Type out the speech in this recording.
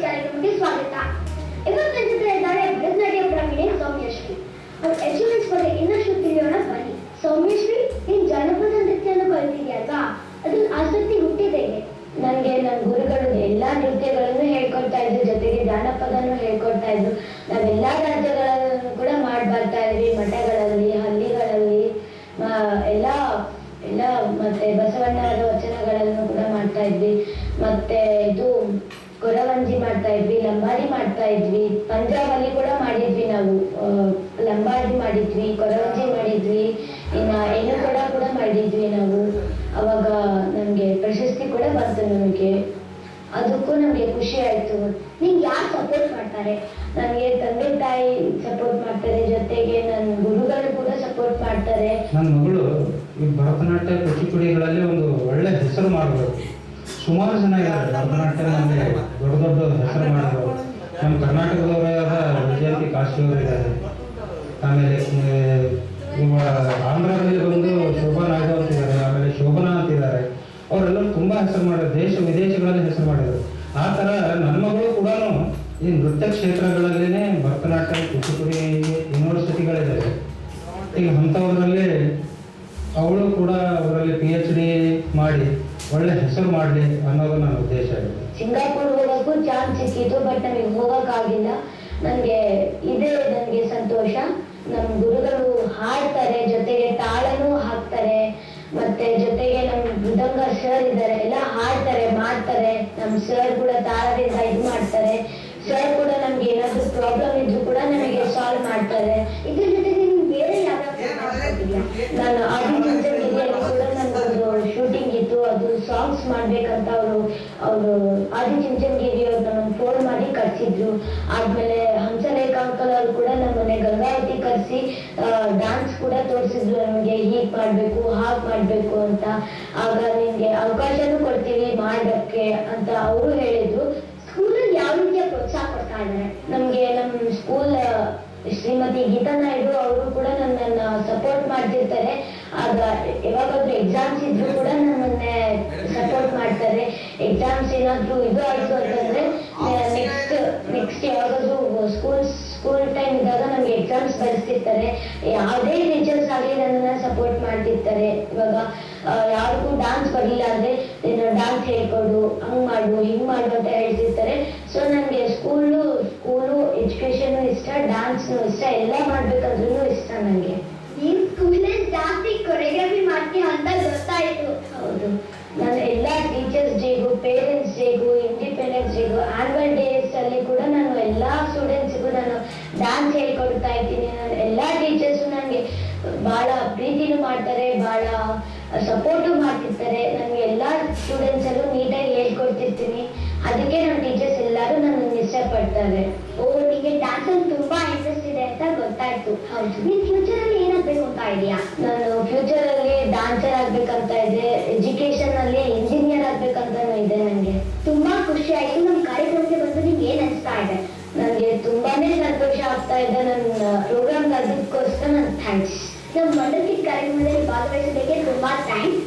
ಕಾರ್ಯಕ್ರಮಕ್ಕೆ ಸ್ವಾಗತ. ಇವತ್ತು ನನ್ನ ಜೊತೆ ಇದ್ದಾರೆ ಭರತನಾಟ್ಯ ಪ್ರವೀಣೆ ಸೌಮ್ಯಶ್ರೀ. ಅವ್ರ ಅಚೀವ್ಮೆಂಟ್ಸ್ ಬಗ್ಗೆ ಇನ್ನಷ್ಟು ತಿಳಿಯೋಣ ಬನ್ನಿ. ಸೌಮ್ಯಶ್ರೀ, ನೀನ್ ಜಾನಪದ ನೃತ್ಯನ ಕಲ್ತಿದ್ಯಲ್ವಾ, ಅದನ್ನ ಆಸಕ್ತಿ ಹುಟ್ಟಿದೆ? ನನಗೆ ನನ್ನ ಗುರುಗಳು ಎಲ್ಲಾ ನೃತ್ಯಗಳನ್ನು ಹೇಳ್ಕೊಡ್ತಾ ಇದ್ರು, ಜೊತೆಗೆ ಜಾನಪದನು ಹೇಳ್ಕೊಡ್ತಾ ಇದ್ರು. ನಾವೆಲ್ಲಾ ರಾಜ್ಯಗಳನ್ನು ಕೂಡ ಮಾಡಿ ಬರ್ತಾ ಇದ್ವಿ, ಮಠಗಳಲ್ಲಿ, ಹಳ್ಳಿಗಳಲ್ಲಿ, ಎಲ್ಲ ಮತ್ತೆ ಬಸವಣ್ಣವರ ವಚನಗಳನ್ನು ಕೂಡ ಮಾಡ್ತಾ ಇದ್ವಿ. ಮತ್ತೆ ಇದು ಕೊರವಂಜಿ ಮಾಡ್ತಾ ಇದ್ವಿ, ಲಂಬಾಡಿ ಮಾಡ್ತಾ ಇದ್ವಿ, ಪಂಜಾಬಲ್ಲಿ ಕೂಡ ಮಾಡಿದ್ವಿ ನಾವು. ಲಂಬಾಡಿ ಮಾಡಿದ್ವಿ, ಕೊರವಂಜಿ ಮಾಡಿದ್ವಿ, ಇನ್ನ ಏನು ಕೂಡ ಮಾಡಿದ್ವಿ ನಾವು. ಅವಾಗ ನಮ್ಗೆ ಪ್ರಶಸ್ತಿ ಕೂಡ ಬಂತು ನಮಗೆ. ಅದಕ್ಕೂ ನಮ್ಗೆ ಖುಷಿ ಆಯ್ತು. ನಿಂಗೆ ಯಾರು ಸಪೋರ್ಟ್ ಮಾಡ್ತಾರೆ? ನನಗೆ ತಂದೆ ತಾಯಿ ಸಪೋರ್ಟ್ ಮಾಡ್ತಾರೆ, ಜೊತೆಗೆ ನನ್ನ ಗುರುಗಳು ಕೂಡ ಸಪೋರ್ಟ್ ಮಾಡ್ತಾರೆ. ನನ್ನ ಮಗಳು ಈ ಭರತನಾಟ್ಯ ಕುಚಿಪುಡಿಗಳಲ್ಲಿ ಒಂದು ಒಳ್ಳೆ ಹೆಸರು ಮಾಡಬೇಕು. ಸುಮಾರು ಜನ ಇದ್ದಾರೆ ಭರತನಾಟ್ಯ ನಮಗೆ ದೊಡ್ಡ ಹೆಸರು ಮಾಡಿದ್ರು. ನಮ್ಮ ಕರ್ನಾಟಕದವರೇ ಆದ ವಿಜಯಂತಿ ಕಾಶಿಯವರು ಇದ್ದಾರೆ. ಆಮೇಲೆ ಆಂಧ್ರದಲ್ಲಿ ಬಂದು ಶೋಭಾ ನಾಯ್ಡು ಅಂತಿದ್ದಾರೆ, ಆಮೇಲೆ ಶೋಭನಾ ಅಂತಿದ್ದಾರೆ. ಅವರೆಲ್ಲರೂ ತುಂಬಾ ಹೆಸರು ಮಾಡಿದ್ರು, ದೇಶ ವಿದೇಶಗಳಲ್ಲಿ ಹೆಸರು ಮಾಡಿದ್ರು. ಆ ಥರ ನನ್ನ ಮಗಳು ಕೂಡ ಈ ನೃತ್ಯ ಕ್ಷೇತ್ರಗಳಲ್ಲೇ ಭರತನಾಟ್ಯ ಕುಚಿಪುಡಿ ಯೂನಿವರ್ಸಿಟಿಗಳಿದ್ದಾವೆ. ಈಗ ಅಂಥವರಲ್ಲಿ ಅವಳು ಕೂಡ ಅವರಲ್ಲಿ PhD ಮಾಡಿ ಒಳ್ಳೆ ಹೆಸರು ಮಾಡಲಿ ಅನ್ನೋದು ನನ್ನ ಉದ್ದೇಶ ಇದೆ. ಸಿಂಗಾಪುರ್ ಹೋಗೋಕ್ಕೂ ಚಾನ್ಸ್ ಸಿಕ್ಕಿತ್ತು, ಬಟ್ ನಮಗೆ ಹೋಗೋಕ್ಕಾಗಿಲ್ಲ. ನನಗೆ ಸಂತೋಷ. ನಮ್ಮ ಗುರುಗಳು ಹಾಡ್ತಾರೆ, ಜೊತೆಗೆ ತಾಳನೂ ಹಾಕ್ತಾರೆ, ಮತ್ತೆ ಜೊತೆಗೆ ನಮ್ಮ ಮೃದಂಗ ಸರ್ ಇದ್ದಾರೆ, ಎಲ್ಲ ಹಾಡ್ತಾರೆ ಮಾಡ್ತಾರೆ. ನಮ್ಮ ಸರ್ ಕೂಡ ತಾಳದಿಂದ ಇದು ಮಾಡ್ತಾರೆ. ಸರ್ ಕೂಡ ನಮ್ಗೆ ಏನಾದ್ರು ಪ್ರಾಬ್ಲಮ್ ಇದ್ರು ಕೂಡ ನಮಗೆ ಸಾಲ್ವ್ ಮಾಡ್ತಾರೆ. ಇದ್ರ ಜೊತೆಗೆ ನೀನು ಬೇರೆ ಯಾವ ನಾನು ಆದಿಚುಂಚನಗಿರಿಯಲ್ಲಿ ಕೂಡ ನನ್ನೊಂದು ಶೂಟಿಂಗ್ ಇತ್ತು, ಅದು ಸಾಂಗ್ಸ್ ಮಾಡ್ಬೇಕಂತ ಅವರು ಆದಿಚುಂಚನಗಿರಿ ಅವ್ರು ನಮ್ಮನ್ನು ಫೋನ್ ಮಾಡಿ ಕರ್ಸಿದ್ರು. ಆದ್ಮೇಲೆ ಹಂಸಲೇಖ ಅಂಕಲ್ ಅವರು ಕೂಡ ನಮ್ಮನೆ ಗಂಗಾವತಿ ಕರ್ಸಿ ಡಾನ್ಸ್ ಕೂಡ ತೋರಿಸಿದ್ರು ನಮಗೆ, ಹೀಗ್ ಮಾಡ್ಬೇಕು ಹಾಗ್ ಮಾಡ್ಬೇಕು ಅಂತ. ಆಗ ನಿಮ್ಗೆ ಅವಕಾಶನೂ ಕೊಡ್ತೀವಿ ಮಾಡೋಕ್ಕೆ ಅಂತ ಅವರು ಹೇಳಿದ್ರು. ಸ್ಕೂಲಲ್ಲಿ ಯಾವ ರೀತಿಯ ಪ್ರೋತ್ಸಾಹ ಕೊಡ್ತಾ ಇದ್ದಾರೆ? ನಮ್ಗೆ ನಮ್ಮ ಸ್ಕೂಲ್ ಶ್ರೀಮತಿ ಗೀತಾ ನಾಯ್ಡು ಅವರು ಕೂಡ ನನ್ನನ್ನ ಸಪೋರ್ಟ್ ಮಾಡ್ತಿರ್ತಾರೆ. ಆಗ ಯಾವಾಗಾದ್ರೂ ಎಕ್ಸಾಮ್ಸ್ ಇದ್ರು ಕೂಡ ನಮ್ಮನ್ನೇ ಸಪೋರ್ಟ್ ಮಾಡ್ತಾರೆ. ಎಕ್ಸಾಮ್ಸ್ ಏನಾದ್ರು ಇದು ಆಯ್ತು ಅಂತಂದ್ರೆ ನೆಕ್ಸ್ಟ್ ಯಾವಾಗಾದ್ರೂ ಸ್ಕೂಲ್ ಟೈಮ್ ಇದ್ದಾಗ ನಮ್ಗೆ ಎಕ್ಸಾಮ್ಸ್ ಬರೆಸ್ತಿರ್ತಾರೆ. ಯಾವುದೇ ಟೀಚರ್ಸ್ ಆಗಲಿ ನನ್ನನ್ನ ಸಪೋರ್ಟ್ ಮಾಡ್ತಿರ್ತಾರೆ. ಇವಾಗ ಯಾರಿಗೂ ಡಾನ್ಸ್ ಬರಲಿಲ್ಲ ಅಂದ್ರೆ ನೀನು ಡಾನ್ಸ್ ಹೇಳ್ಕೊಡು, ಹಂಗ್ ಮಾಡು ಹಿಂಗ್ ಮಾಡು ಅಂತ ಹೇಳ್ತಿರ್ತಾರೆ. ಸೊ ನನಗೆ ಸ್ಕೂಲು ಎಜುಕೇಶನ್ ಇಷ್ಟ, ಡ್ಯಾನ್ಸ್ನು ಇಷ್ಟ, ಎಲ್ಲ ಮಾಡ್ಬೇಕಂದ್ರೂ ಇಷ್ಟ ನನಗೆ. ನೀನ್ ಸ್ಕೂಲಲ್ಲಿ ಜಾಸ್ತಿ ಕೊರಿಯೋಗ್ರಫಿ ಮಾಡ್ತೀಯ ಅಂತ ಗೊತ್ತಾಯ್ತು. ಹೌದು, ನಾನು ಎಲ್ಲ ಟೀಚರ್ಸ್ ಡೇಗೂ, ಪೇರೆಂಟ್ಸ್ ಡೇಗೂ, ಇಂಡಿಪೆಂಡೆನ್ಸ್ ಡೇಗೂ, ಆನ್ಯುವಲ್ ಡೇಸ್ ಅಲ್ಲಿ ಕೂಡ ನಾನು ಎಲ್ಲ ಸ್ಟೂಡೆಂಟ್ಸ್ಗೂ ನಾನು ಡ್ಯಾನ್ಸ್ ಹೇಳ್ಕೊಡ್ತಾ ಇದ್ದೀನಿ. ನಾನು ಎಲ್ಲ ಟೀಚರ್ಸು ನನಗೆ ಬಹಳ ಪ್ರೀತಿನೂ ಮಾಡ್ತಾರೆ, ಬಹಳ ಸಪೋರ್ಟು ಮಾಡ್ತಿರ್ತಾರೆ. ನನಗೆ ಎಲ್ಲ ಸ್ಟೂಡೆಂಟ್ಸ್ ಅಲ್ಲೂ ನೀಟಾಗಿ ಹೇಳ್ಕೊಡ್ತಿರ್ತೀನಿ. ಅದಕ್ಕೆ ನಮ್ಮ ಟೀಚರ್ಸ್ ಎಲ್ಲರೂ ನನ್ನನ್ನು ಇಷ್ಟಪಡ್ತಾರೆ. ನಿಮಗೆ ಡ್ಯಾನ್ಸ್ ಅಲ್ಲಿ ತುಂಬಾ ಇಂಟ್ರೆಸ್ಟ್ ಇದೆ ಅಂತ ಗೊತ್ತಾಯ್ತು. ಹೌದು. ನೀನ್ ಫ್ಯೂಚರ್ ಅಲ್ಲಿ ಏನಾಗ್ಬೇಕು ಅಂತ ಇದೆಯಾ? ನಾನು ಫ್ಯೂಚರ್ ಅಲ್ಲಿ ಡಾನ್ಸರ್ ಆಗ್ಬೇಕಂತ ಇದೆ, ಎಜುಕೇಶನ್ ಅಲ್ಲಿ ಇಂಜಿನಿಯರ್ ಆಗ್ಬೇಕಂತಾನು ಇದೆ ನನಗೆ. ತುಂಬಾ ಖುಷಿ ಆಯ್ತು. ನಮ್ಮ ಕಾರ್ಯಕ್ರಮಕ್ಕೆ ಬಂದು ನಿಮ್ಗೆ ಏನ್ ಅನಿಸ್ತಾ ಇದೆ? ನನಗೆ ತುಂಬಾನೇ ಸಂತೋಷ ಆಗ್ತಾ ಇದೆ. ನನ್ನ ಪ್ರೋಗ್ರಾಮ್ ಕರೆದಕ್ಕೋಸ್ಕರ ನನ್ನ ಥ್ಯಾಂಕ್ಸ್. ನಮ್ಮ ವಂಡರ್ ಕಿಡ್ ಕಾರ್ಯಕ್ರಮದಲ್ಲಿ ಭಾಗವಹಿಸೋದಕ್ಕೆ ತುಂಬಾ ಥ್ಯಾಂಕ್ಸ್.